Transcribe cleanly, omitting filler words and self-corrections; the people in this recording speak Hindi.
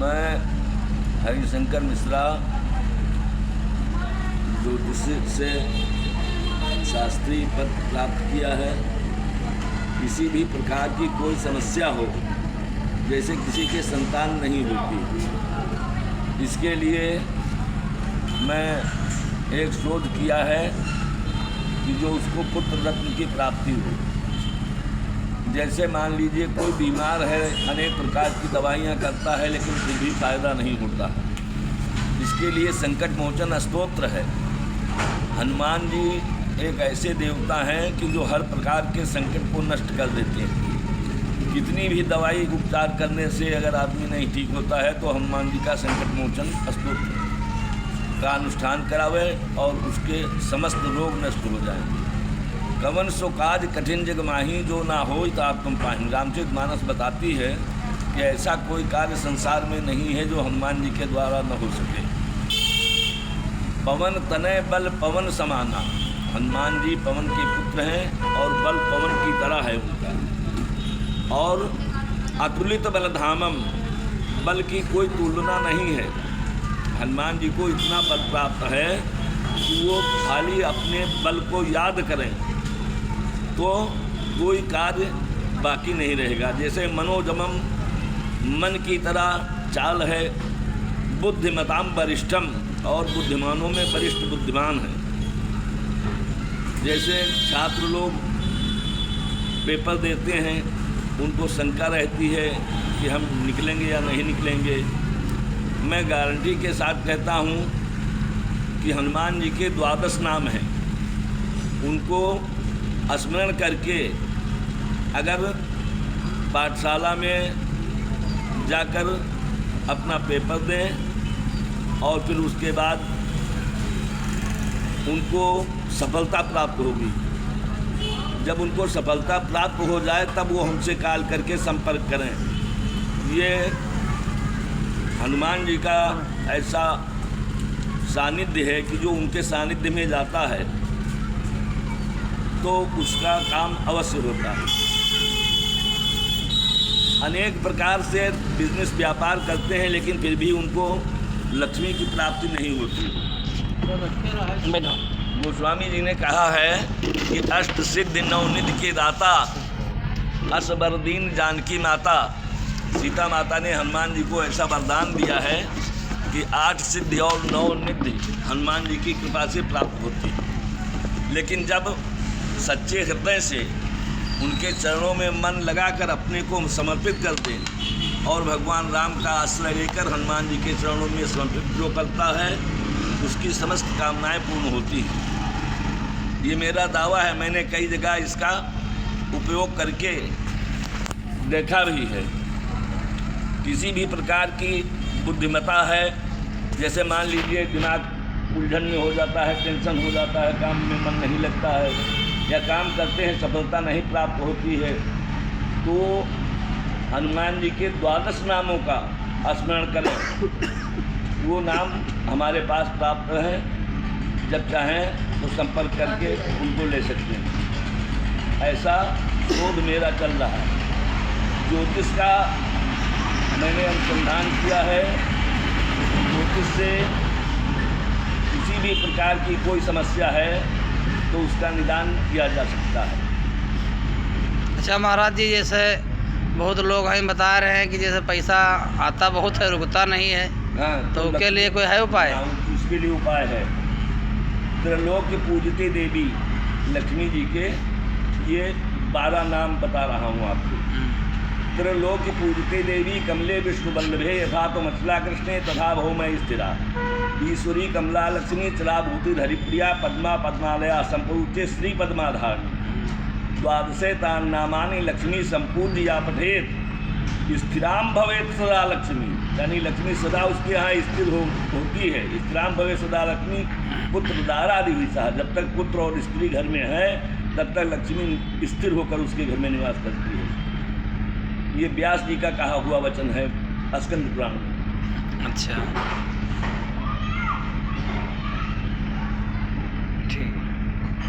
मैं हरिशंकर मिश्रा ज्योतिष से शास्त्रीय पद प्राप्त किया है। किसी भी प्रकार की कोई समस्या हो, जैसे किसी के संतान नहीं होती, इसके लिए मैं एक शोध किया है कि जो उसको पुत्र रत्न की प्राप्ति हो। जैसे मान लीजिए कोई बीमार है, अनेक प्रकार की दवाइयाँ करता है, लेकिन फिर भी फायदा नहीं होता। इसके लिए संकट मोचन स्तोत्र है। हनुमान जी एक ऐसे देवता हैं कि जो हर प्रकार के संकट को नष्ट कर देते हैं। कितनी भी दवाई उपचार करने से अगर आदमी नहीं ठीक होता है तो हनुमान जी का संकट मोचन स्तोत्र का अनुष्ठान करावे और उसके समस्त रोग नष्ट हो जाएं। कवन सो काज कठिन जग माही, जो ना हो तो आप तुम पाही। रामचरितमानस बताती है कि ऐसा कोई कार्य संसार में नहीं है जो हनुमान जी के द्वारा न हो सके। पवन तनय बल पवन समाना, हनुमान जी पवन के पुत्र हैं और बल पवन की तरह है उनका। और अतुलित बलधामम, बल की कोई तुलना नहीं है। हनुमान जी को इतना बल प्राप्त है कि वो खाली अपने बल को याद करें तो कोई कार्य बाकी नहीं रहेगा। जैसे मनोजमम, मन की तरह चाल है। बुद्धिमताम वरिष्ठम, और बुद्धिमानों में वरिष्ठ बुद्धिमान है। जैसे छात्र लोग पेपर देते हैं, उनको शंका रहती है कि हम निकलेंगे या नहीं निकलेंगे। मैं गारंटी के साथ कहता हूँ कि हनुमान जी के 12 नाम हैं। उनको स्मरण करके अगर पाठशाला में जाकर अपना पेपर दें और फिर उसके बाद उनको सफलता प्राप्त होगी। जब उनको सफलता प्राप्त हो जाए तब वो हमसे कॉल करके संपर्क करें। ये हनुमान जी का ऐसा सानिध्य है कि जो उनके सानिध्य में जाता है तो उसका काम अवश्य होता है। अनेक प्रकार से बिजनेस व्यापार करते हैं, लेकिन फिर भी उनको लक्ष्मी की प्राप्ति नहीं होती। गोस्वामी जी ने कहा है कि अष्ट सिद्धि नवनिधि के दाता, असबरदीन जानकी माता। सीता माता ने हनुमान जी को ऐसा वरदान दिया है कि 8 सिद्धि और 9 निधि हनुमान जी की कृपा से प्राप्त होती। लेकिन जब सच्चे हृदय से उनके चरणों में मन लगाकर अपने को समर्पित करते हैं और भगवान राम का आश्रय लेकर हनुमान जी के चरणों में समर्पित जो करता है, उसकी समस्त कामनाएं पूर्ण होती हैं। ये मेरा दावा है। मैंने कई जगह इसका उपयोग करके देखा भी है। किसी भी प्रकार की बुद्धिमत्ता है, जैसे मान लीजिए दिमाग उलझन में हो जाता है, टेंशन हो जाता है, काम में मन नहीं लगता है, या काम करते हैं सफलता नहीं प्राप्त होती है, तो हनुमान जी के 12 नामों का स्मरण करें। वो नाम हमारे पास प्राप्त हैं। जब चाहें तो संपर्क करके उनको ले सकते हैं। ऐसा शोध मेरा चल रहा है। ज्योतिष का मैंने अनुसंधान किया है। ज्योतिष से किसी भी प्रकार की कोई समस्या है तो उसका निदान किया जा सकता है। अच्छा महाराज जी, जैसे बहुत लोग हैं बता रहे हैं कि जैसे पैसा आता बहुत है, रुकता नहीं है। हाँ, तो उसके लिए कोई है उपाय? हाँ, उसके लिए उपाय है। त्रिलोक पूजते देवी लक्ष्मी जी के ये 12 नाम बता रहा हूँ आपको। त्रिलोक पूजते देवी कमले विष्णु बल्लभे, यथा तो मछला कृष्णे तथा भौमय स्थिरा। ईश्वरी कमला लक्ष्मी चलाभूति हरिप्रिया, पद्मा पद्मालया संपूज्य श्री पद्माधारिणी। द्वादशे तान नामानि लक्ष्मी संपूज्य पठेत, स्थिराम भवेत सदा लक्ष्मी। यानी लक्ष्मी सदा उसके यहाँ स्थिर होती है। स्थिराम भवे सदा लक्ष्मी पुत्र दारादि विषा। जब तक पुत्र और स्त्री घर में है तब तक लक्ष्मी स्थिर होकर उसके घर में निवास करती है। ये व्यास जी का कहा हुआ वचन है स्कंद पुराण में। अच्छा।